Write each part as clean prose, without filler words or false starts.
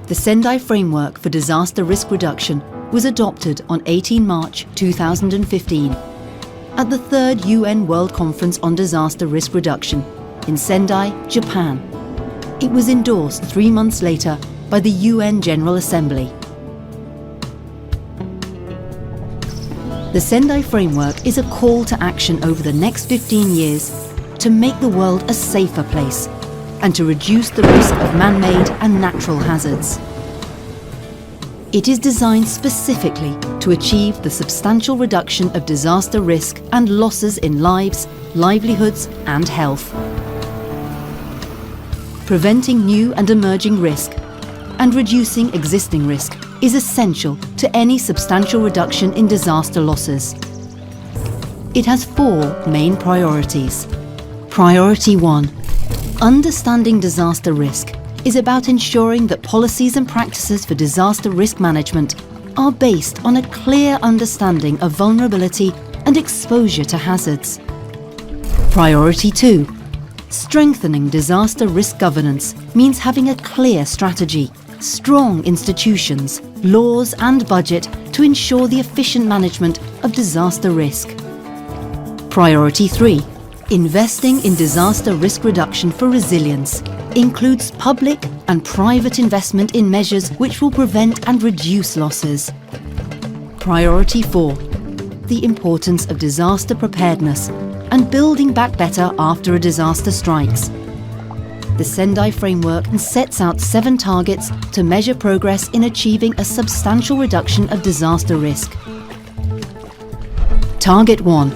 The Sendai Framework for Disaster Risk Reduction was adopted on 18 March 2015 at the 3rd UN World Conference on Disaster Risk Reduction in Sendai, Japan. It was endorsed 3 months later by the UN General Assembly. The Sendai Framework is a call to action over the next 15 years to make the world a safer place and to reduce the risk of man-made and natural hazards. It is designed specifically to achieve the substantial reduction of disaster risk and losses in lives, livelihoods and health. Preventing new and emerging risk and reducing existing risk is essential to any substantial reduction in disaster losses. It has 4 main priorities. Priority 1. Understanding disaster risk is about ensuring that policies and practices for disaster risk management are based on a clear understanding of vulnerability and exposure to hazards. Priority 2. Strengthening disaster risk governance means having a clear strategy, strong institutions, laws and budget to ensure the efficient management of disaster risk. Priority 3. Investing in disaster risk reduction for resilience includes public and private investment in measures which will prevent and reduce losses. Priority 4. The importance of disaster preparedness and building back better after a disaster strikes. The Sendai Framework sets out 7 targets to measure progress in achieving a substantial reduction of disaster risk. Target 1.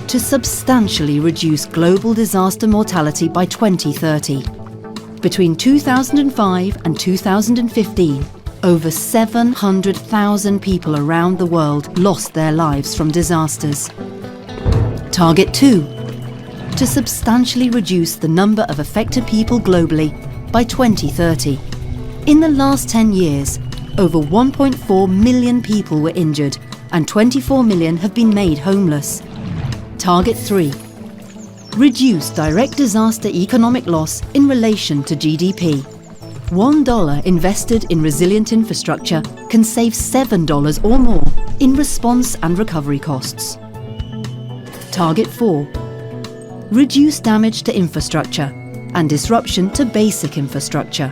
To substantially reduce global disaster mortality by 2030. Between 2005 and 2015, over 700,000 people around the world lost their lives from disasters. Target 2. To substantially reduce the number of affected people globally by 2030. In the last 10 years, over 1.4 million people were injured and 24 million have been made homeless. Target 3. Reduce direct disaster economic loss in relation to GDP. $1 invested in resilient infrastructure can save $7 or more in response and recovery costs. Target 4. Reduce damage to infrastructure and disruption to basic infrastructure.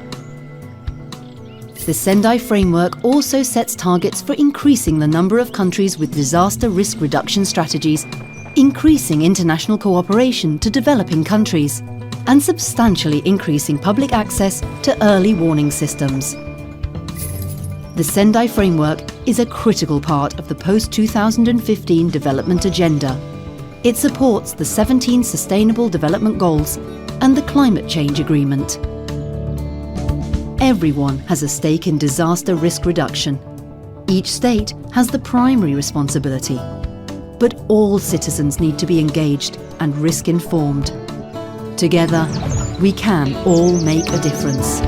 The Sendai Framework also sets targets for increasing the number of countries with disaster risk reduction strategies, increasing international cooperation to developing countries, and substantially increasing public access to early warning systems. The Sendai Framework is a critical part of the post-2015 development agenda. It supports the 17 Sustainable Development Goals and the Climate Change Agreement. Everyone has a stake in disaster risk reduction. Each state has the primary responsibility. But all citizens need to be engaged and risk-informed. Together, we can all make a difference.